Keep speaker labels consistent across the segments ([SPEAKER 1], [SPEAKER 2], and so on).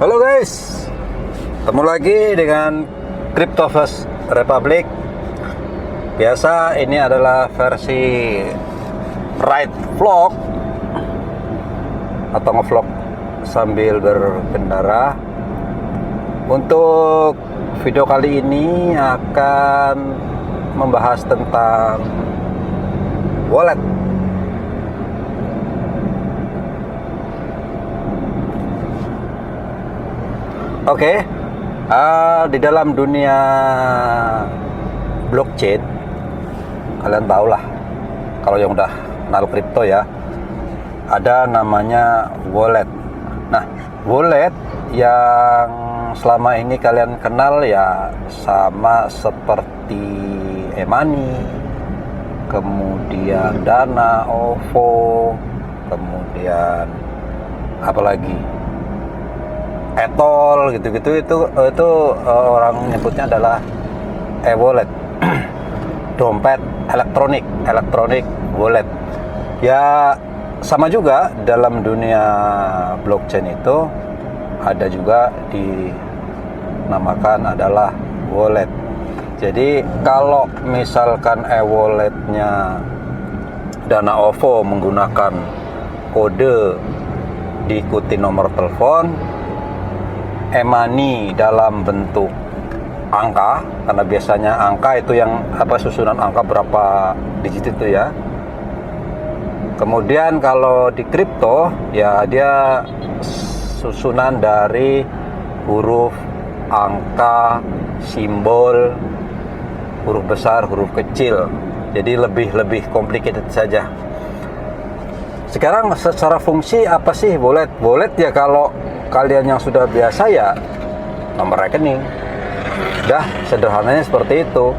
[SPEAKER 1] Halo guys, ketemu lagi dengan Crypto First Republic. Biasa ini adalah versi ride vlog atau ngevlog sambil berkendara. Untuk video kali ini akan membahas tentang wallet. Oke, di dalam dunia blockchain, kalian tahulah, kalau yang udah kenal kripto ya, ada namanya wallet. Nah, wallet yang selama ini kalian kenal ya sama seperti e-money, kemudian Dana, OVO, kemudian apalagi Etol gitu-gitu, itu orang nyebutnya adalah e-wallet. Dompet elektronik wallet. Ya sama juga dalam dunia blockchain itu ada juga dinamakan adalah wallet. Jadi kalau misalkan e-walletnya Dana OVO menggunakan kode diikuti nomor telepon, e-money dalam bentuk angka, karena biasanya angka itu yang susunan angka berapa digit itu ya. Kemudian kalau di kripto ya dia susunan dari huruf, angka, simbol, huruf besar, huruf kecil. Jadi lebih complicated saja. Sekarang secara fungsi apa sih wallet? Wallet ya kalau kalian yang sudah biasa ya nomor rekening. Dah sederhananya seperti itu.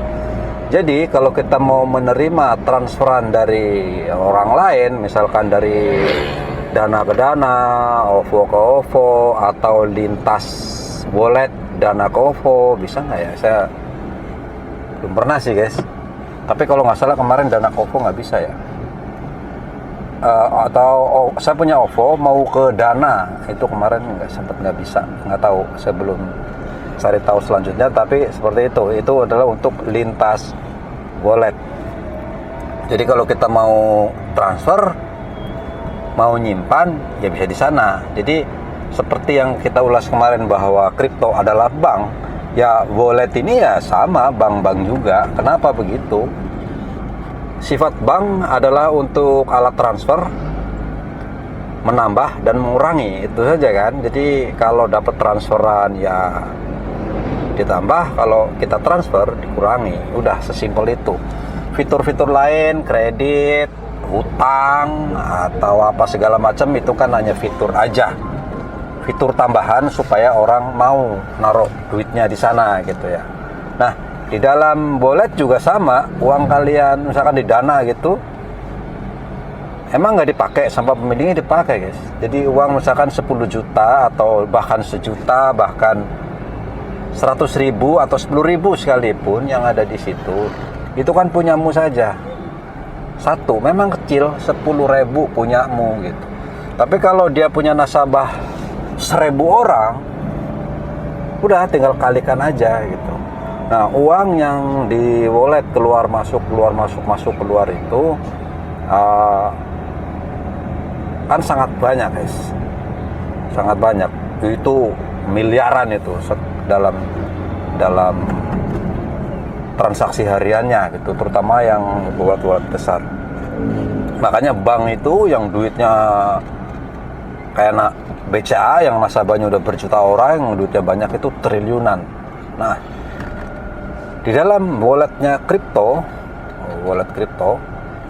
[SPEAKER 1] Jadi kalau kita mau menerima transferan dari orang lain, misalkan dari Dana ke Dana, OVO ke OVO, atau lintas wallet Dana ke OVO, bisa nggak ya? Saya belum pernah sih guys. Tapi kalau nggak salah kemarin Dana ke OVO nggak bisa ya. Saya punya OVO mau ke Dana, itu kemarin nggak bisa, nggak tahu, saya belum cari tahu selanjutnya, tapi seperti itu adalah untuk lintas wallet. Jadi kalau kita mau transfer, mau nyimpan ya bisa di sana. Jadi seperti yang kita ulas kemarin bahwa kripto adalah bank, ya wallet ini ya sama, bank-bank juga. Kenapa begitu? Sifat bank adalah untuk alat transfer, menambah dan mengurangi, itu saja kan. Jadi kalau dapat transferan ya ditambah, kalau kita transfer dikurangi, udah sesimpel itu. Fitur-fitur lain, kredit, hutang atau apa segala macam itu kan hanya fitur aja, fitur tambahan supaya orang mau naruh duitnya di sana gitu ya. Nah, di dalam wallet juga sama, uang kalian misalkan di Dana gitu, emang nggak dipakai sampai pemiliknya dipakai guys. Jadi uang misalkan 10 juta atau bahkan sejuta, bahkan 100.000 atau 10.000 sekalipun yang ada di situ, itu kan punyamu saja. Satu, memang kecil, 10.000 punyamu gitu. Tapi kalau dia punya nasabah 1.000 orang, udah tinggal kalikan aja gitu. Nah, uang yang di wallet keluar masuk keluar itu kan sangat banyak guys, sangat banyak. Itu miliaran itu dalam transaksi hariannya gitu, terutama yang wallet besar. Makanya bank itu yang duitnya kayak BCA yang nasabahnya udah berjuta orang, yang duitnya banyak itu triliunan. Nah, di dalam wallet kripto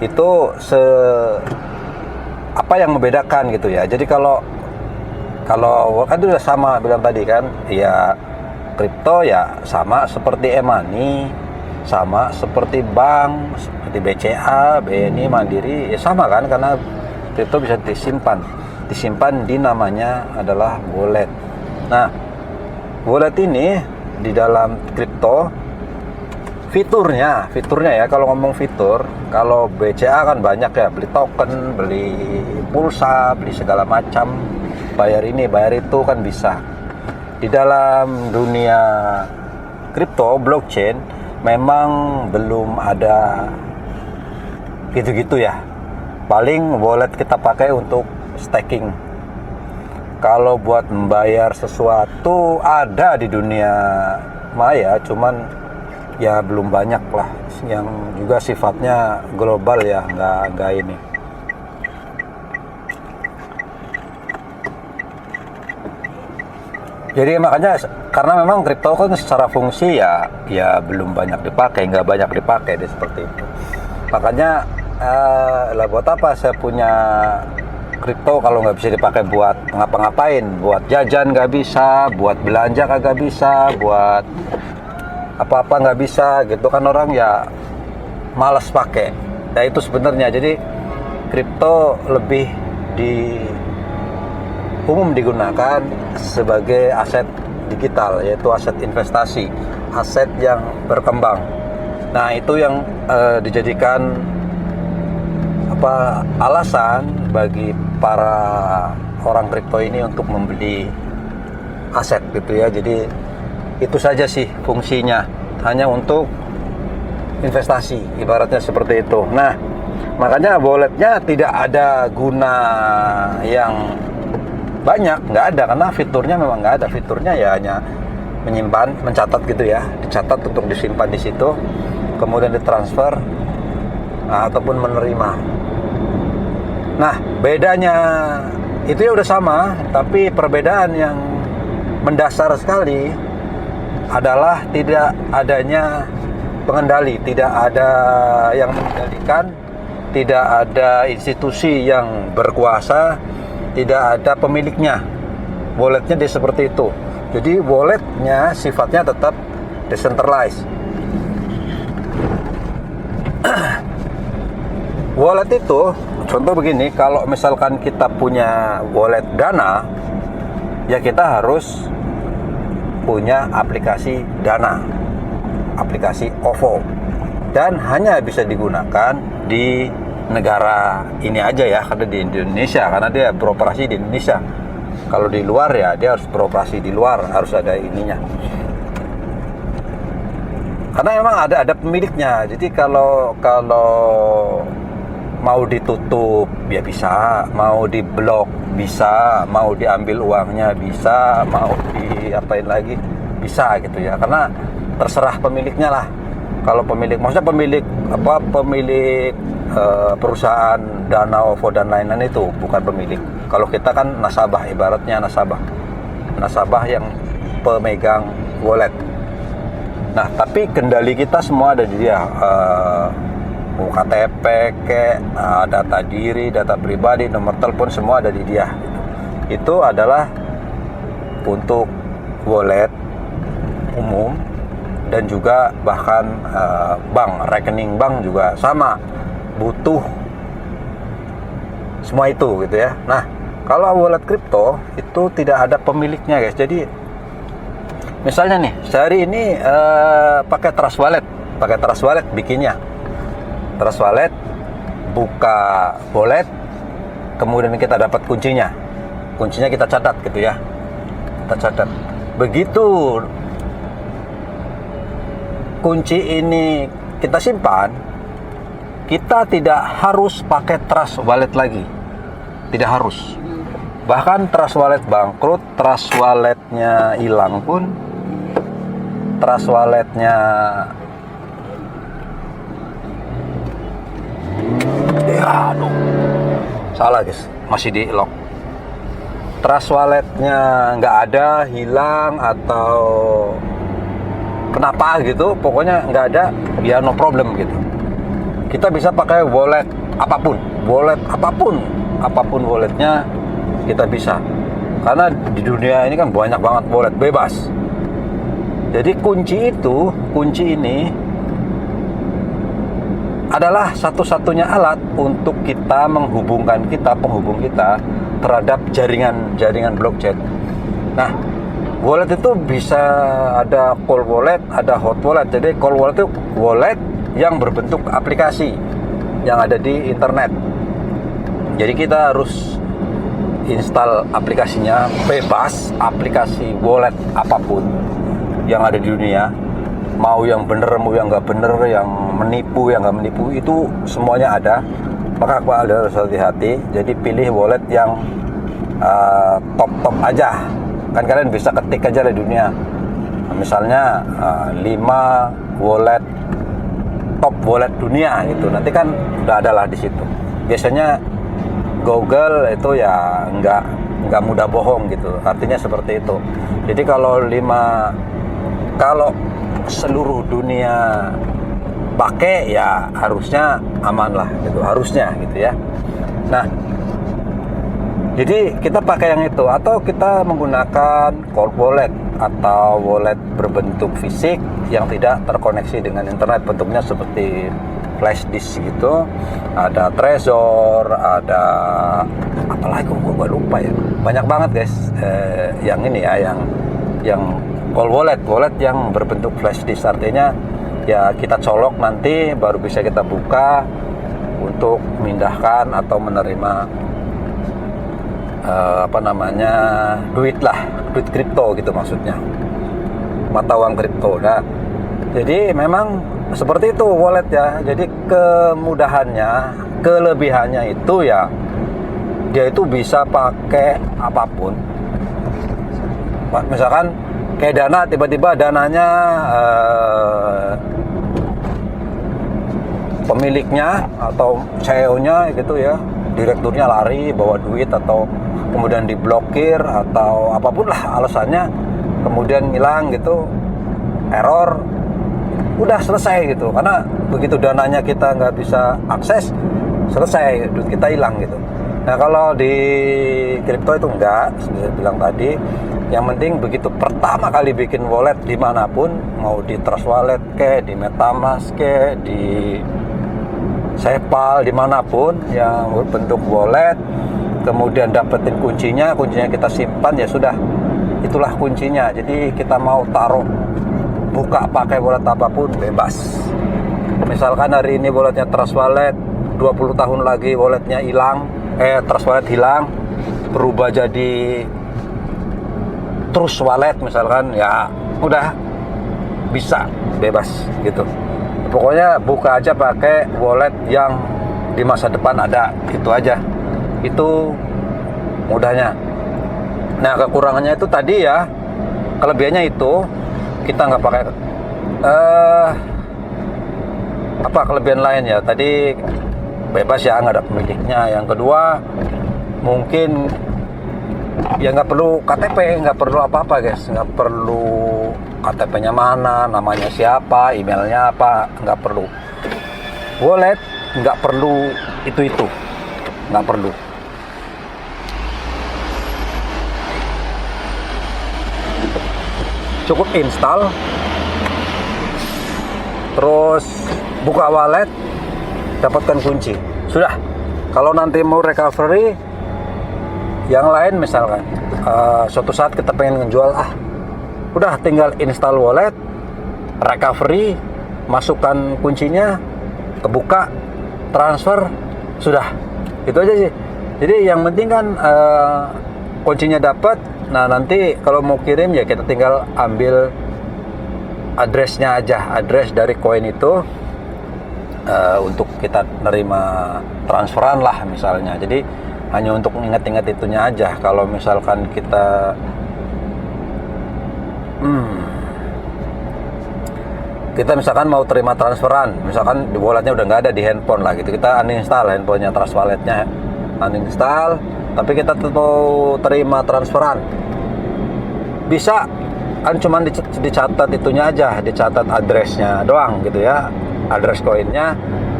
[SPEAKER 1] itu apa yang membedakan gitu ya. Jadi kalau kan itu udah sama bilang tadi kan, ya kripto ya sama seperti e-money, sama seperti bank, seperti BCA, BNI, Mandiri, ya sama kan, karena kripto bisa disimpan di namanya adalah wallet. Nah, wallet ini di dalam kripto fiturnya ya, kalau ngomong fitur, kalau BCA kan banyak ya, beli token, beli pulsa, beli segala macam, bayar ini bayar itu kan bisa. di dalam dunia kripto blockchain memang belum ada gitu-gitu ya. Paling wallet kita pakai untuk staking. Kalau buat membayar sesuatu ada di dunia maya, cuman ya belum banyak lah, yang juga sifatnya global ya, nggak ini. Jadi makanya karena memang kripto kan secara fungsi ya belum banyak dipakai, nggak banyak dipakai seperti itu. Makanya lah buat apa saya punya kripto kalau nggak bisa dipakai buat ngapa-ngapain, buat jajan nggak bisa, buat belanja kagak bisa, buat apa-apa nggak bisa gitu kan, orang ya malas pakai. Nah itu sebenarnya, jadi kripto lebih umum digunakan sebagai aset digital, yaitu aset investasi, aset yang berkembang. Nah itu yang dijadikan alasan bagi para orang kripto ini untuk membeli aset gitu ya. Jadi itu saja sih fungsinya, hanya untuk investasi, ibaratnya seperti itu. Nah makanya walletnya tidak ada guna yang banyak, nggak ada, karena fiturnya memang nggak ada. Fiturnya ya hanya menyimpan, mencatat gitu ya, dicatat untuk disimpan di situ, kemudian ditransfer ataupun menerima. Nah bedanya itu ya udah sama, tapi perbedaan yang mendasar sekali adalah tidak adanya pengendali, tidak ada yang mengendalikan, tidak ada institusi yang berkuasa, tidak ada pemiliknya. Walletnya dia seperti itu. Jadi walletnya sifatnya tetap decentralized. Wallet itu contoh begini, kalau misalkan kita punya wallet Dana, ya kita harus punya aplikasi Dana, aplikasi OVO, dan hanya bisa digunakan di negara ini aja ya, karena di Indonesia, karena dia beroperasi di Indonesia. Kalau di luar ya dia harus beroperasi di luar, harus ada ininya. Karena memang ada pemiliknya. Jadi kalau mau ditutup ya bisa, mau diblok bisa, mau diambil uangnya bisa, mau diapain lagi bisa gitu ya. Karena terserah pemiliknya lah. Kalau pemilik, maksudnya pemilik perusahaan Dana, OVO dan lain-lain itu bukan pemilik. Kalau kita kan nasabah, ibaratnya nasabah yang pemegang wallet. Nah tapi kendali kita semua ada di dia. KTP, data diri, data pribadi, nomor telepon, semua ada di dia. Itu adalah untuk wallet umum, dan juga bahkan bank, rekening bank juga sama, butuh semua itu gitu ya. Nah kalau wallet kripto itu tidak ada pemiliknya guys. Jadi misalnya nih sehari ini pakai Trust Wallet bikinnya Trust Wallet, buka wallet, kemudian kita dapat kuncinya kita catat gitu ya, kita catat. Begitu kunci ini kita simpan, kita tidak harus pakai Trust Wallet lagi, tidak harus. Bahkan Trust Wallet bangkrut, Trust Walletnya hilang pun, Trust Walletnya salah guys, masih di lock. Trust Walletnya nggak ada, hilang atau kenapa gitu, pokoknya nggak ada, ya no problem gitu. Kita bisa pakai wallet apapun walletnya kita bisa, karena di dunia ini kan banyak banget wallet bebas. Jadi kunci ini adalah satu-satunya alat untuk kita penghubung kita terhadap jaringan blockchain. Nah, wallet itu bisa ada cold wallet, ada hot wallet. Jadi cold wallet itu wallet yang berbentuk aplikasi yang ada di internet. Jadi kita harus install aplikasinya bebas, aplikasi wallet apapun yang ada di dunia, mau yang bener mau yang nggak bener, yang menipu yang nggak menipu, itu semuanya ada. Maka Anda harus hati-hati. Jadi pilih wallet yang top aja. Kan kalian bisa ketik aja di dunia, misalnya 5 wallet top wallet dunia gitu, nanti kan udah ada lah di situ. Biasanya Google itu ya nggak mudah bohong gitu, artinya seperti itu. Jadi kalau seluruh dunia pakai ya harusnya aman lah gitu, harusnya gitu ya. Nah, jadi kita pakai yang itu, atau kita menggunakan cold wallet atau wallet berbentuk fisik yang tidak terkoneksi dengan internet, bentuknya seperti flash disk gitu. Ada Trezor, ada apalagi gue lupa ya, banyak banget guys. Yang ini ya, yang cold wallet yang berbentuk flash disk, artinya ya kita colok nanti baru bisa kita buka untuk memindahkan atau menerima duit kripto gitu, maksudnya mata uang kripto. Nah, jadi memang seperti itu wallet ya. Jadi kelebihannya itu ya, dia itu bisa pakai apapun. Misalkan kayak Dana, tiba-tiba dananya pemiliknya atau CEO-nya gitu ya, direkturnya lari bawa duit, atau kemudian diblokir atau apapun lah alasannya, kemudian hilang gitu, error, udah selesai gitu. Karena begitu dananya kita nggak bisa akses, selesai, duit kita hilang gitu. Nah, kalau di kripto itu enggak, seperti saya bilang tadi. Yang penting begitu pertama kali bikin wallet dimanapun, mau di Trust Wallet di MetaMask di SafePal, dimanapun yang berbentuk wallet, kemudian dapetin kuncinya kita simpan, ya sudah, itulah kuncinya. Jadi kita mau taruh, buka pakai wallet apapun bebas. Misalkan hari ini walletnya Trust Wallet, 20 tahun lagi walletnya hilang, Trust Wallet hilang, berubah jadi Trust Wallet misalkan, ya udah bisa bebas gitu. Pokoknya buka aja pakai wallet yang di masa depan ada, itu aja. Itu mudahnya. Nah, kekurangannya itu tadi ya, kelebihannya itu kita nggak pakai kelebihan lain ya. Tadi bebas ya, nggak ada pemiliknya. Yang kedua mungkin ya nggak perlu KTP, nggak perlu apa-apa guys, nggak perlu KTP-nya mana, namanya siapa, emailnya apa, nggak perlu. Wallet nggak perlu itu nggak perlu. Cukup install, terus buka wallet, dapatkan kunci, sudah. Kalau nanti mau recovery yang lain, misalkan suatu saat kita pengen ngejual, udah tinggal install wallet, recovery, masukkan kuncinya, kebuka, transfer, sudah. Itu aja sih. Jadi yang penting kan kuncinya dapat. Nah, nanti kalau mau kirim ya kita tinggal ambil addressnya aja, address dari koin itu, untuk kita nerima transferan lah misalnya. Jadi hanya untuk ingat-ingat itunya aja. Kalau misalkan kita misalkan mau terima transferan, misalkan di walletnya udah nggak ada di handphone lah gitu, kita uninstall handphonenya, Trust Walletnya uninstall, tapi kita tuh mau terima transferan, bisa kan, cuman dicatat itunya aja, dicatat addressnya doang gitu ya, address koinnya.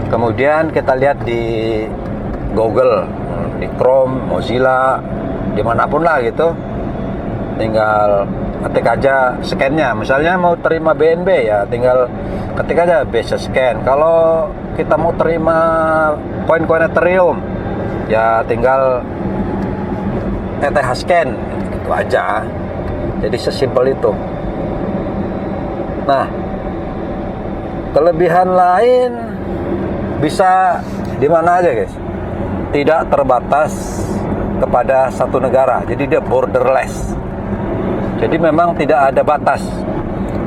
[SPEAKER 1] Kemudian kita lihat di Google, di Chrome, Mozilla, dimanapun lah gitu, tinggal ketik aja scan-nya. Misalnya mau terima BNB ya tinggal ketik aja bisa scan. Kalau kita mau terima koin-koin Ethereum ya tinggal ETH scan, gitu aja. Jadi sesimpel itu. Nah, kelebihan lain bisa di mana aja guys, tidak terbatas kepada satu negara. Jadi dia borderless. Jadi memang tidak ada batas.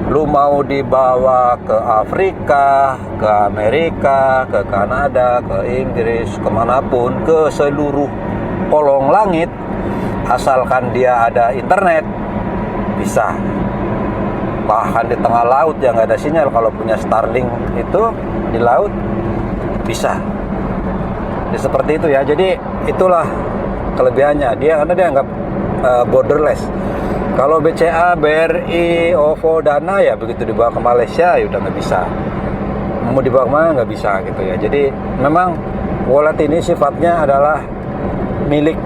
[SPEAKER 1] Lu mau dibawa ke Afrika, ke Amerika, ke Kanada, ke Inggris, kemanapun, ke seluruh kolong langit, asalkan dia ada internet, bisa. Bahkan di tengah laut yang nggak ada sinyal, kalau punya Starlink itu di laut bisa. Ya, seperti itu ya. Jadi itulah kelebihannya dia, karena dia anggap borderless. Kalau BCA, BRI, OVO, Dana ya begitu dibawa ke Malaysia ya udah nggak bisa. Mau dibawa kemana nggak bisa gitu ya. Jadi memang wallet ini sifatnya adalah milik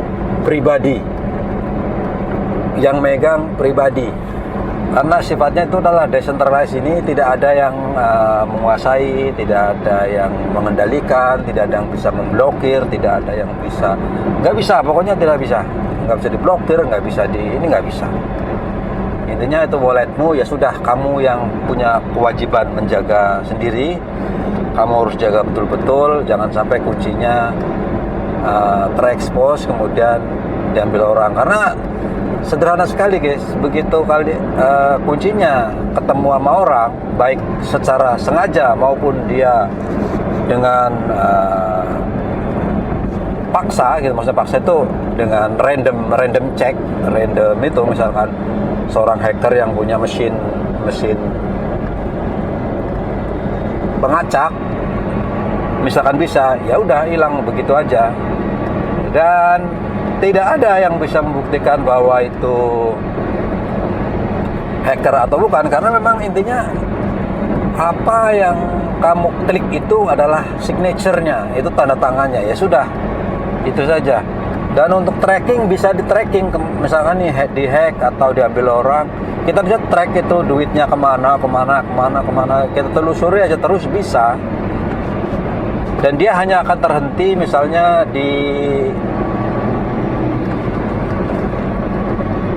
[SPEAKER 1] pribadi, yang megang pribadi. Karena sifatnya itu adalah decentralized, ini tidak ada yang menguasai, tidak ada yang mengendalikan, tidak ada yang bisa memblokir, tidak ada yang bisa, nggak bisa, pokoknya tidak bisa. Nggak bisa diblokir, nggak bisa ini nggak bisa. Intinya itu walletmu, ya sudah, kamu yang punya kewajiban menjaga sendiri. Kamu harus jaga betul-betul, jangan sampai kuncinya terekspos kemudian diambil orang. Karena sederhana sekali guys, begitu kali kuncinya ketemu sama orang, baik secara sengaja maupun dia dengan paksa gitu, maksudnya paksa itu dengan random check, random itu misalkan seorang hacker yang punya mesin pengacak misalkan bisa, ya udah hilang begitu aja, dan tidak ada yang bisa membuktikan bahwa itu hacker atau bukan, karena memang intinya apa yang kamu klik itu adalah signature-nya, itu tanda tangannya, ya sudah, itu saja. Dan untuk tracking bisa di tracking, misalkan nih di hack atau diambil orang, kita bisa track itu duitnya kemana, kita telusuri aja terus bisa. Dan dia hanya akan terhenti misalnya di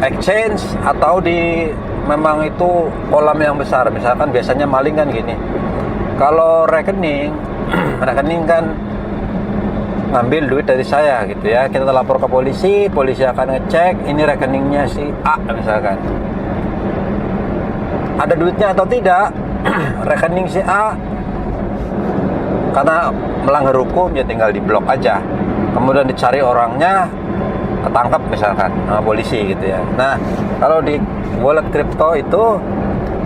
[SPEAKER 1] exchange atau di memang itu kolam yang besar. Misalkan biasanya maling kan gini, kalau rekening kan ngambil duit dari saya gitu ya, kita lapor ke polisi akan ngecek ini rekeningnya si A misalkan, ada duitnya atau tidak. Rekening si A karena melanggar hukum ya tinggal diblok aja, kemudian dicari orangnya, ketangkap misalkan sama polisi gitu ya. Nah kalau di wallet kripto itu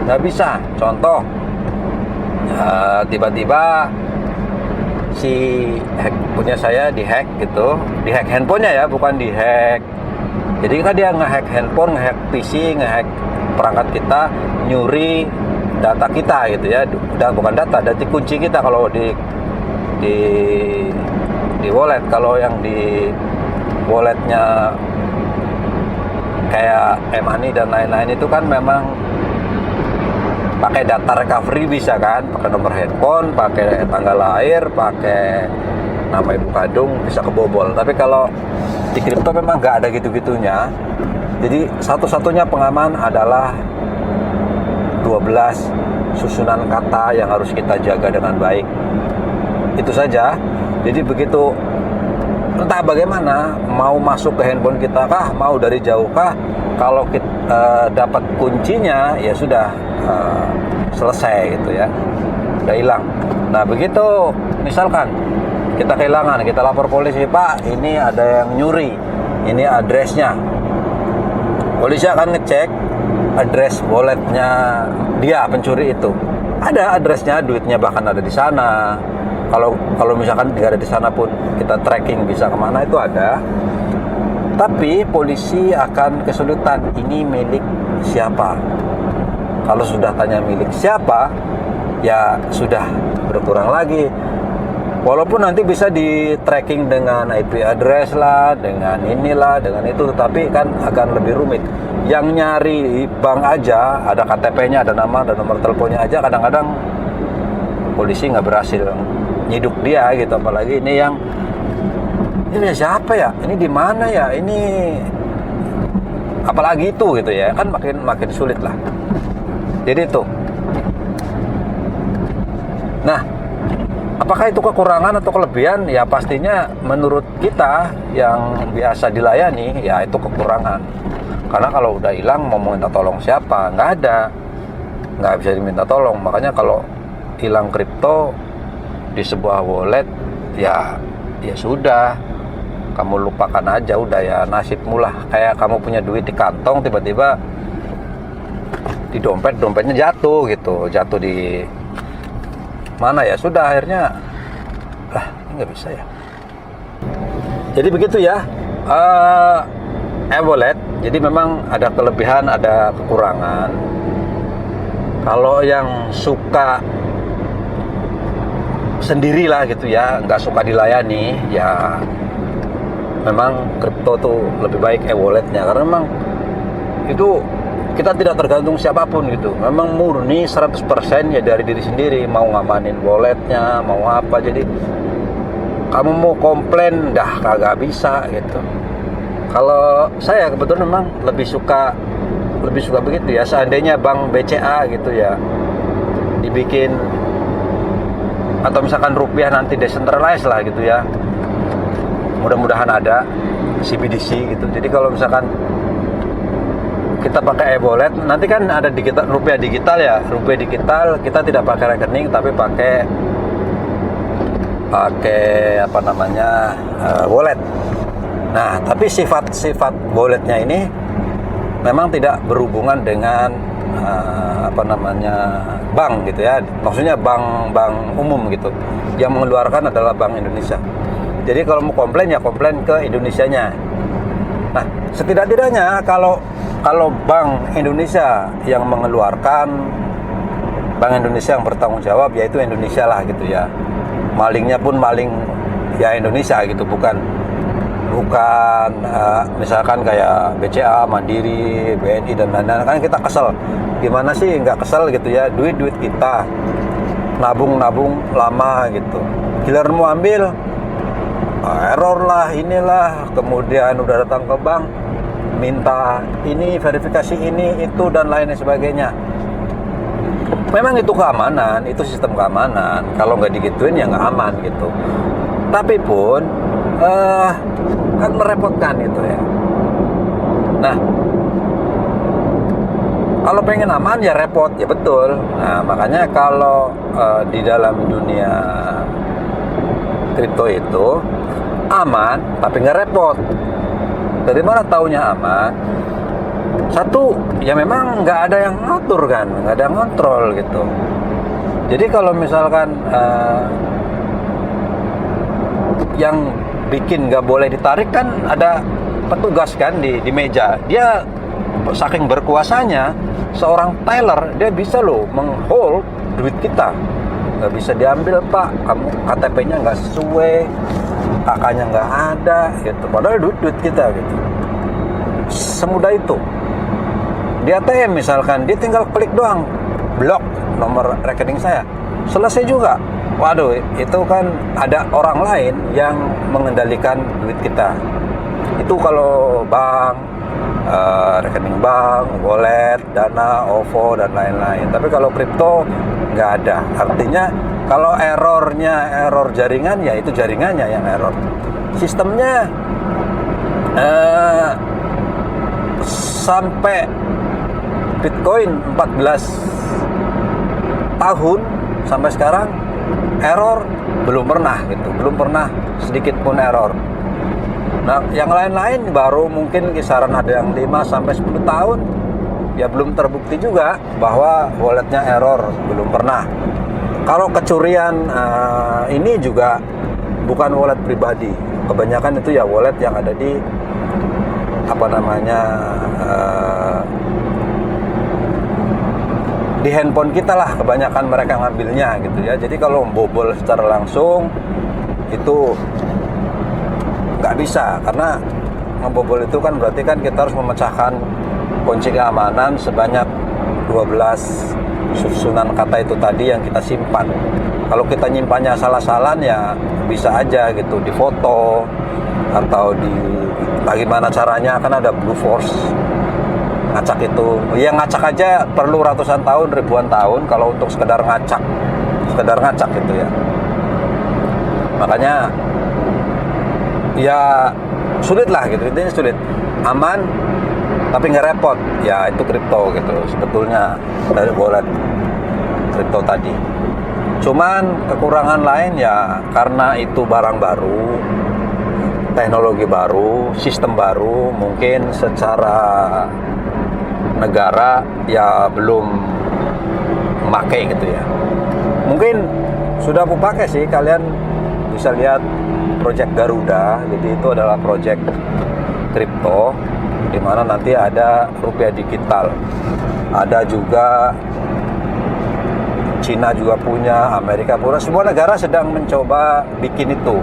[SPEAKER 1] nggak bisa. Contoh tiba-tiba si hack punya saya dihack gitu, dihack handphonenya ya, bukan dihack. Jadi kan dia ngehack handphone, ngehack PC, ngehack perangkat kita, nyuri data kita gitu ya. Dan bukan data kunci kita kalau di wallet. Kalau yang di walletnya kayak e-money dan lain-lain itu kan memang pakai data recovery bisa kan, pakai nomor handphone, pakai tanggal lahir, pakai nama ibu kandung, bisa kebobol. Tapi kalau di kripto memang nggak ada gitu-gitunya. Jadi satu-satunya pengaman adalah 12 susunan kata yang harus kita jaga dengan baik. Itu saja. Jadi begitu entah bagaimana, mau masuk ke handphone kita kah, mau dari jauh kah, kalau kita dapat kuncinya ya sudah selesai gitu ya, udah hilang. Nah begitu misalkan kita kehilangan, kita lapor polisi, Pak ini ada yang nyuri, ini addressnya. Polisi akan ngecek address walletnya dia pencuri itu, ada addressnya, duitnya bahkan ada di sana. Kalau misalkan tidak ada di sana pun kita tracking bisa kemana itu ada. Tapi polisi akan kesulitan, ini milik siapa. Kalau sudah tanya milik siapa, ya sudah berkurang lagi. Walaupun nanti bisa di tracking dengan IP address lah, dengan inilah, dengan itu, tetapi kan akan lebih rumit. Yang nyari bank aja, ada KTP-nya, ada nama, ada nomor teleponnya aja, kadang-kadang polisi nggak berhasil nyiduk dia gitu. Apalagi ini yang ini siapa ya, ini di mana ya, ini apalagi itu gitu ya, kan makin sulit lah. Jadi itu. Nah Apakah itu kekurangan atau kelebihan? Ya pastinya menurut kita yang biasa dilayani ya itu kekurangan. Karena kalau udah hilang mau minta tolong siapa? Nggak ada, nggak bisa diminta tolong. Makanya kalau hilang kripto di sebuah wallet ya sudah, kamu lupakan aja, udah ya nasibmu lah. Kayak kamu punya duit di kantong, tiba-tiba di dompetnya jatuh gitu, jatuh di mana ya, sudah akhirnya ini nggak bisa ya. Jadi begitu ya, e-wallet. Jadi memang ada kelebihan, ada kekurangan. Kalau yang suka sendirilah gitu ya, nggak suka dilayani, ya memang kripto tuh lebih baik e-walletnya, karena memang itu kita tidak tergantung siapapun gitu. Memang murni 100% ya dari diri sendiri, mau ngamanin walletnya, mau apa. Jadi kamu mau komplain dah kagak bisa gitu. Kalau saya kebetulan memang lebih suka begitu ya. Seandainya bank BCA gitu ya dibikin, atau misalkan rupiah nanti decentralized lah gitu ya, mudah-mudahan ada CBDC gitu. Jadi kalau misalkan kita pakai e-wallet, nanti kan ada digital, rupiah digital ya, rupiah digital kita tidak pakai rekening tapi pakai apa namanya, wallet. Nah, tapi sifat walletnya ini memang tidak berhubungan dengan apa namanya, bank gitu ya. Maksudnya bank umum gitu. Yang mengeluarkan adalah Bank Indonesia. Jadi kalau mau komplain ya komplain ke Indonesianya. Nah, setidak-tidaknya kalau Bank Indonesia yang mengeluarkan, Bank Indonesia yang bertanggung jawab, yaitu Indonesia lah gitu ya. Malingnya pun maling ya Indonesia gitu, bukan misalkan kayak BCA, Mandiri, BNI dan lain-lain. Kan kita kesel. Gimana sih nggak kesel gitu ya? Duit kita nabung lama gitu. Giliran mau ambil error lah, inilah, kemudian udah datang ke bank minta ini, verifikasi ini, itu dan lain sebagainya. Memang itu keamanan, itu sistem keamanan. Kalau nggak digituin ya nggak aman gitu. Tapi pun kan merepotkan gitu ya. Nah, kalau pengen aman ya repot, ya betul. Nah, makanya kalau di dalam dunia kripto itu aman tapi nggak repot. Dari mana taunya aman? Satu, ya memang nggak ada yang ngatur kan, nggak ada yang ngontrol gitu. Jadi kalau misalkan yang bikin nggak boleh ditarik kan ada petugas kan di meja. Dia saking berkuasanya, seorang teller dia bisa loh menghold duit kita. Nggak bisa diambil, Pak, kamu KTP-nya nggak sesuai, kakaknya nggak ada gitu, padahal duit kita gitu. Semudah itu. Di ATM misalkan, dia tinggal klik doang, blok nomor rekening saya, selesai juga. Waduh, itu kan ada orang lain yang mengendalikan duit kita. Itu kalau bank, rekening bank, wallet, Dana, OVO dan lain-lain. Tapi kalau kripto nggak ada. Artinya kalau error jaringan, ya itu jaringannya yang error. Sistemnya sampai Bitcoin 14 tahun sampai sekarang error belum pernah gitu, belum pernah sedikit pun error. Nah, yang lain-lain baru mungkin kisaran ada yang 5 sampai 10 tahun. Ya belum terbukti juga bahwa walletnya error, belum pernah. Kalau kecurian ini juga bukan wallet pribadi. Kebanyakan itu ya wallet yang ada di apa namanya, di handphone kita lah, kebanyakan mereka ngambilnya gitu ya. Jadi kalau bobol secara langsung itu nggak bisa, karena ngebobol itu kan berarti kan kita harus memecahkan kunci keamanan sebanyak 12 susunan kata itu tadi yang kita simpan. Kalau kita nyimpannya salah-salah ya bisa aja gitu difoto atau bagaimana caranya, kan ada brute force ngacak itu. Ya ngacak aja perlu ratusan tahun, ribuan tahun kalau untuk sekedar ngacak gitu ya. Makanya ya sulit lah gitu, intinya sulit. Aman tapi nggak repot, ya itu kripto gitu sebetulnya dari wallet kripto tadi. Cuman kekurangan lain ya karena itu barang baru, teknologi baru, sistem baru, mungkin secara negara ya belum memakai gitu ya. Mungkin sudah aku pakai sih, kalian bisa lihat project Garuda. Jadi itu adalah project kripto di mana nanti ada rupiah digital. Ada juga Cina juga punya, Amerika punya, semua negara sedang mencoba bikin itu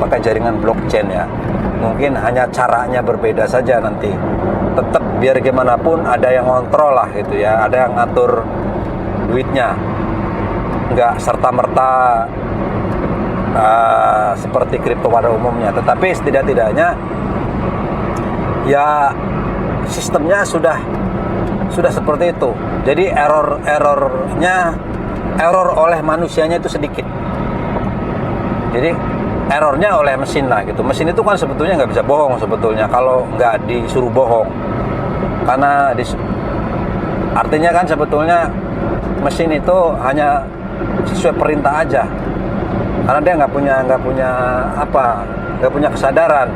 [SPEAKER 1] pakai jaringan blockchain ya. Mungkin hanya caranya berbeda saja nanti. Tetap biar gimana pun ada yang ngontrol lah gitu ya, ada yang ngatur duitnya. Nggak serta-merta seperti kripto pada umumnya, tetapi setidak-tidaknya ya sistemnya sudah seperti itu. Jadi error oleh manusianya itu sedikit. Jadi errornya oleh mesin lah gitu. Mesin itu kan sebetulnya nggak bisa bohong sebetulnya kalau nggak disuruh bohong. Karena artinya kan sebetulnya mesin itu hanya sesuai perintah aja. Karena dia nggak punya kesadaran.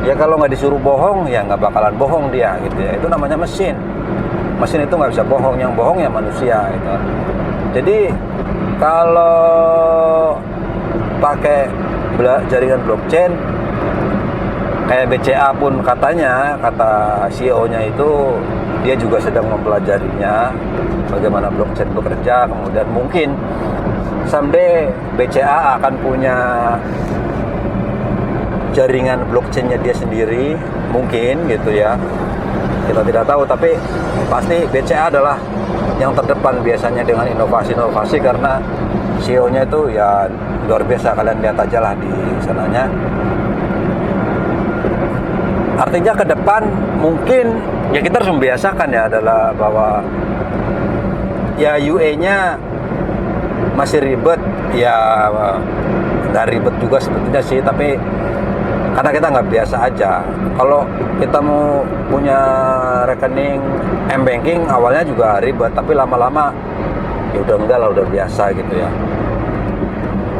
[SPEAKER 1] Ya kalau nggak disuruh bohong ya nggak bakalan bohong dia gitu ya. Itu namanya mesin. Mesin itu nggak bisa bohong, yang bohong ya manusia gitu. Jadi kalau pakai jaringan blockchain kayak BCA pun katanya, kata CEO-nya itu dia juga sedang mempelajarinya bagaimana blockchain bekerja. Kemudian mungkin someday BCA akan punya jaringan blockchainnya dia sendiri, mungkin gitu ya, kita tidak tahu. Tapi pasti BCA adalah yang terdepan biasanya dengan inovasi-inovasi, karena CEO-nya itu ya luar biasa. Kalian lihat aja lah di sananya. Artinya ke depan mungkin ya kita harus membiasakan ya, adalah bahwa ya UE-nya masih ribet ya, nggak ribet juga sebetulnya sih, tapi karena kita nggak biasa aja. Kalau kita mau punya rekening M-Banking awalnya juga ribet, tapi lama-lama ya udah enggak lah, udah biasa gitu ya.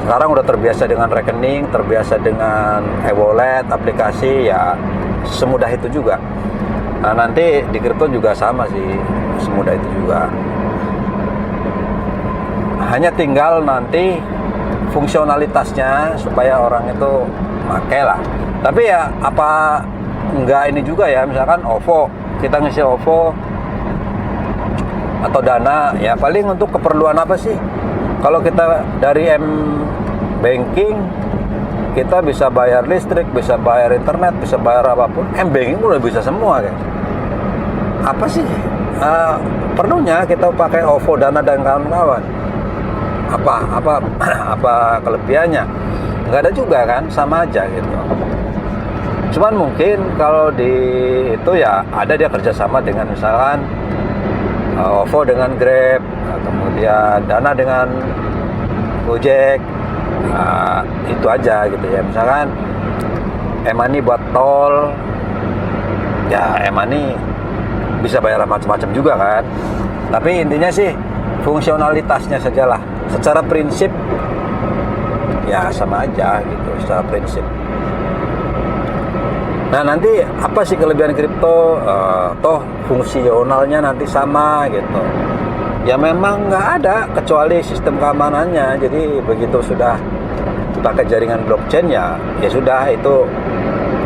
[SPEAKER 1] Sekarang udah terbiasa dengan rekening, terbiasa dengan e-wallet, aplikasi, ya semudah itu juga. Nah nanti di kripto juga sama sih, semudah itu juga. Hanya tinggal nanti fungsionalitasnya supaya orang itu pakai lah. Tapi ya apa enggak ini juga ya, misalkan OVO, kita ngisi OVO atau Dana, ya paling untuk keperluan apa sih? Kalau kita dari M-Banking kita bisa bayar listrik, bisa bayar internet, bisa bayar apapun. M-Banking udah bisa semua kan. Apa sih perlunya kita pakai OVO, Dana dan kawan-kawan? Apa kelebihannya? Nggak ada juga kan, sama aja gitu. Cuman mungkin kalau di itu ya ada dia kerjasama dengan misalkan OVO dengan Grab, kemudian Dana dengan Gojek, itu aja gitu ya. Misalkan e-money buat tol, ya e-money bisa bayar macam-macam juga kan. Tapi intinya sih fungsionalitasnya sajalah. Secara prinsip ya sama aja gitu, secara prinsip. Nah nanti apa sih kelebihan kripto? Toh fungsionalnya nanti sama gitu. Ya memang nggak ada kecuali sistem keamanannya. Jadi begitu sudah pakai jaringan blockchain ya sudah, itu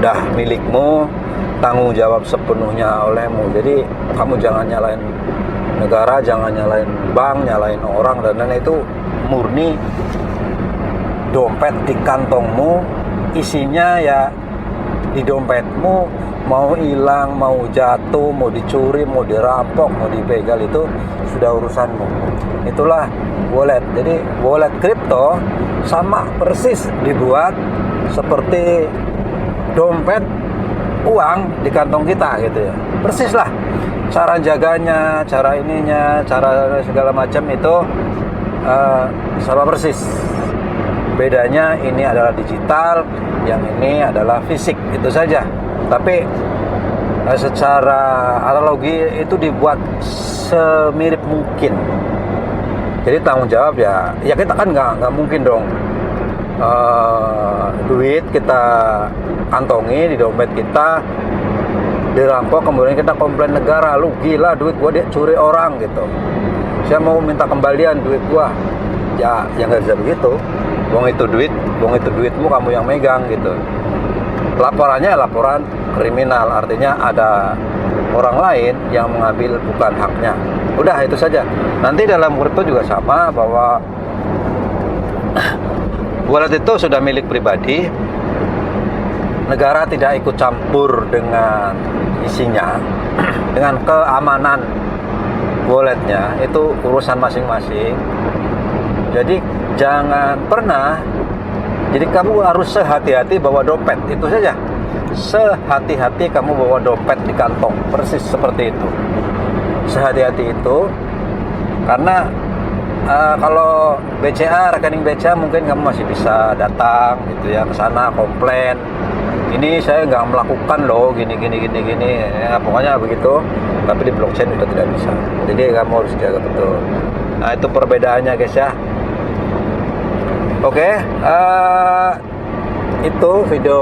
[SPEAKER 1] udah milikmu, tanggung jawab sepenuhnya olehmu. Jadi kamu jangan nyalain negara, jangan nyalain bank, nyalain orang, dan lain-lain. Itu murni dompet di kantongmu, isinya ya di dompetmu. Mau hilang, mau jatuh, mau dicuri, mau dirampok, mau dibegal, itu sudah urusanmu. Itulah wallet. Jadi wallet kripto sama persis dibuat seperti dompet uang di kantong kita gitu ya. Persis lah. Cara jaganya, cara ininya, cara segala macam itu sama persis. Bedanya ini adalah digital, yang ini adalah fisik, itu saja. Tapi secara analogi itu dibuat semirip mungkin. Jadi tanggung jawab ya kita kan nggak mungkin dong duit kita kantongi di dompet kita dirampok, kemudian kita komplain negara, lu gila duit gua dia curi orang gitu. Saya mau minta kembalian duit gua. Ya nggak bisa begitu. Wong itu duitmu kamu yang megang gitu. Laporannya laporan kriminal, artinya ada orang lain yang mengambil bukan haknya. Udah itu saja. Nanti dalam kripto juga sama, bahwa wallet itu sudah milik pribadi. Negara tidak ikut campur dengan isinya, dengan keamanan walletnya, itu urusan masing-masing. Jadi jangan pernah, jadi kamu harus sehati-hati bawa dompet, itu saja. Sehati-hati kamu bawa dompet di kantong, persis seperti itu. Sehati-hati itu, karena kalau BCA, rekening BCA mungkin kamu masih bisa datang gitu ya ke sana komplain. Ini saya nggak melakukan loh, gini. Ya, pokoknya begitu. Tapi di blockchain udah tidak bisa. Jadi kamu harus jaga betul. Nah itu perbedaannya guys ya. Oke, itu video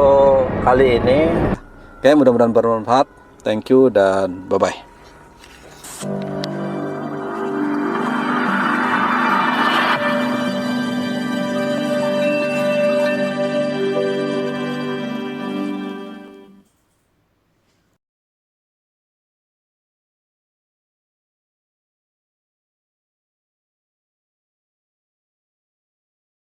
[SPEAKER 1] kali ini. Oke, mudah-mudahan bermanfaat. Thank you dan bye-bye.